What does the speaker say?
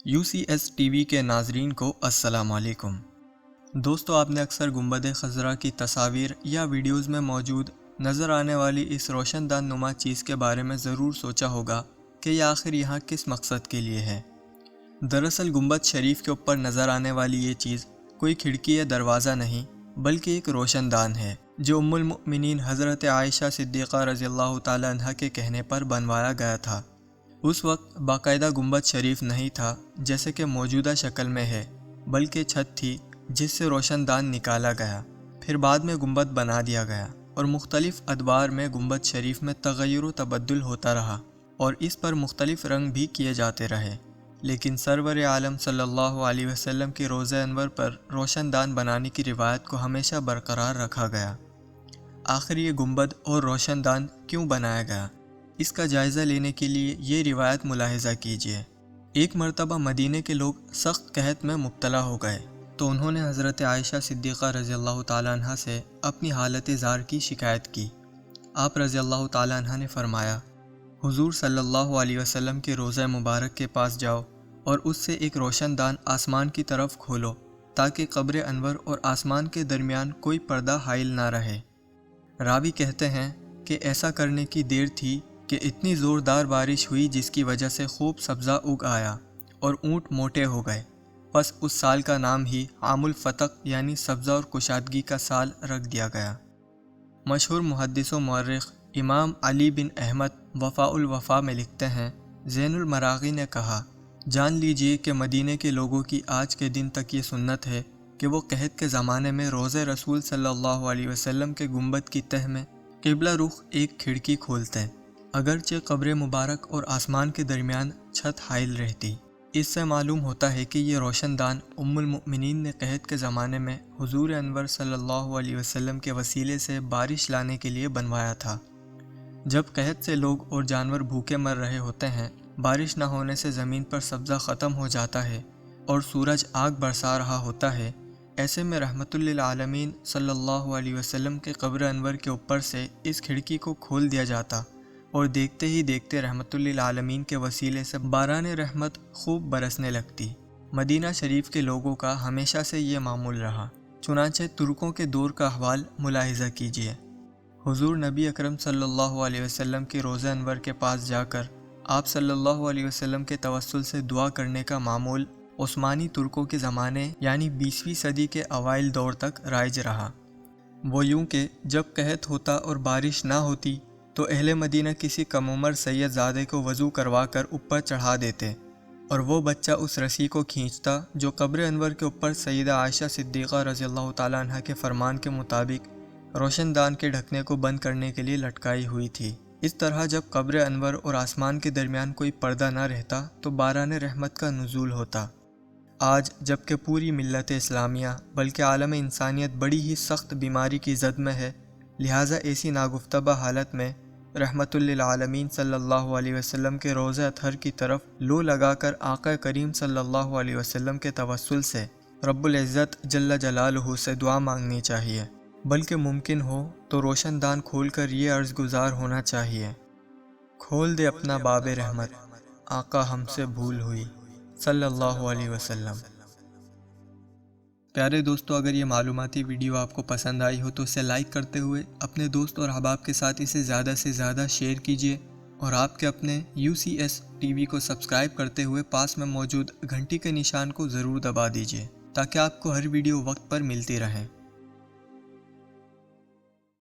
UCS T V کے ناظرین کو السلام علیکم۔ دوستو، آپ نے اکثر گنبد خضرا کی تصاویر یا ویڈیوز میں موجود نظر آنے والی اس روشن دان نما چیز کے بارے میں ضرور سوچا ہوگا کہ یہ آخر یہاں کس مقصد کے لیے ہے۔ دراصل گنبد شریف کے اوپر نظر آنے والی یہ چیز کوئی کھڑکی یا دروازہ نہیں بلکہ ایک روشن دان ہے جو ام المؤمنین حضرت عائشہ صدیقہ رضی اللہ تعالی عنہ کے کہنے پر بنوایا گیا تھا۔ اس وقت باقاعدہ گنبد شریف نہیں تھا جیسے کہ موجودہ شکل میں ہے، بلکہ چھت تھی جس سے روشن دان نکالا گیا، پھر بعد میں گنبد بنا دیا گیا اور مختلف ادوار میں گنبد شریف میں تغیر و تبدل ہوتا رہا اور اس پر مختلف رنگ بھی کیے جاتے رہے، لیکن سرور عالم صلی اللہ علیہ وسلم کے روضہ انور پر روشن دان بنانے کی روایت کو ہمیشہ برقرار رکھا گیا۔ آخر یہ گنبد اور روشن دان کیوں بنایا گیا، اس کا جائزہ لینے کے لیے یہ روایت ملاحظہ کیجیے۔ ایک مرتبہ مدینے کے لوگ سخت قحط میں مبتلا ہو گئے تو انہوں نے حضرت عائشہ صدیقہ رضی اللہ تعالی عنہ سے اپنی حالت زار کی شکایت کی۔ آپ رضی اللہ تعالی عنہ نے فرمایا، حضور صلی اللہ علیہ وسلم کے روضہ مبارک کے پاس جاؤ اور اس سے ایک روشن دان آسمان کی طرف کھولو تاکہ قبر انور اور آسمان کے درمیان کوئی پردہ حائل نہ رہے۔ راوی کہتے ہیں کہ ایسا کرنے کی دیر تھی کہ اتنی زوردار بارش ہوئی جس کی وجہ سے خوب سبزہ اگ آیا اور اونٹ موٹے ہو گئے، پس اس سال کا نام ہی عام الفتق یعنی سبزہ اور کشادگی کا سال رکھ دیا گیا۔ مشہور محدث و مورخ امام علی بن احمد وفاء الوفا میں لکھتے ہیں، زین المراغی نے کہا، جان لیجئے کہ مدینے کے لوگوں کی آج کے دن تک یہ سنت ہے کہ وہ قحط کے زمانے میں روضہ رسول صلی اللہ علیہ وسلم کے گنبد کی تہ میں قبلہ رخ ایک کھڑکی کھولتے ہیں، اگرچہ قبر مبارک اور آسمان کے درمیان چھت حائل رہتی۔ اس سے معلوم ہوتا ہے کہ یہ روشن دان ام المؤمنین نے قحط کے زمانے میں حضور انور صلی اللہ علیہ وسلم کے وسیلے سے بارش لانے کے لیے بنوایا تھا۔ جب قحط سے لوگ اور جانور بھوکے مر رہے ہوتے ہیں، بارش نہ ہونے سے زمین پر سبزہ ختم ہو جاتا ہے اور سورج آگ برسا رہا ہوتا ہے، ایسے میں رحمت للعالمین صلی اللہ علیہ وسلم کے قبر انور کے اوپر سے اس کھڑکی کو کھول دیا جاتا اور دیکھتے ہی دیکھتے رحمت للعالمین کے وسیلے سے باران رحمت خوب برسنے لگتی۔ مدینہ شریف کے لوگوں کا ہمیشہ سے یہ معمول رہا، چنانچہ ترکوں کے دور کا احوال ملاحظہ کیجیے۔ حضور نبی اکرم صلی اللہ علیہ وسلم کے روضہ انور کے پاس جا کر آپ صلی اللہ علیہ وسلم کے توسل سے دعا کرنے کا معمول عثمانی ترکوں کے زمانے یعنی 20ویں صدی کے اوائل دور تک رائج رہا۔ وہ یوں کہ جب قحط ہوتا اور بارش نہ ہوتی تو اہل مدینہ کسی کم عمر سید زادے کو وضو کروا کر اوپر چڑھا دیتے اور وہ بچہ اس رسی کو کھینچتا جو قبر انور کے اوپر سیدہ عائشہ صدیقہ رضی اللہ تعالی عنہ کے فرمان کے مطابق روشن دان کے ڈھکنے کو بند کرنے کے لیے لٹکائی ہوئی تھی۔ اس طرح جب قبر انور اور آسمان کے درمیان کوئی پردہ نہ رہتا تو باران رحمت کا نزول ہوتا۔ آج جب کہ پوری ملت اسلامیہ بلکہ عالم انسانیت بڑی ہی سخت بیماری کی زد میں ہے، لہٰذا ایسی ناگفتبہ حالت میں رحمت للعالمین صلی اللہ علیہ وسلم کے روضہ اطہر کی طرف لو لگا کر آقا کریم صلی اللہ علیہ وسلم کے توسل سے رب العزت جل جلالہ سے دعا مانگنی چاہیے، بلکہ ممکن ہو تو روشن دان کھول کر یہ عرض گزار ہونا چاہیے، کھول دے اپنا باب رحمت، آقا ہم سے بھول ہوئی صلی اللہ علیہ وسلم۔ پیارے دوستو، اگر یہ معلوماتی ویڈیو آپ کو پسند آئی ہو تو اسے لائک کرتے ہوئے اپنے دوست اور احباب کے ساتھ اسے زیادہ سے زیادہ شیئر کیجیے، اور آپ کے اپنے UCS ٹی وی کو سبسکرائب کرتے ہوئے پاس میں موجود گھنٹی کے نشان کو ضرور دبا دیجیے تاکہ آپ کو ہر ویڈیو وقت پر ملتی رہے۔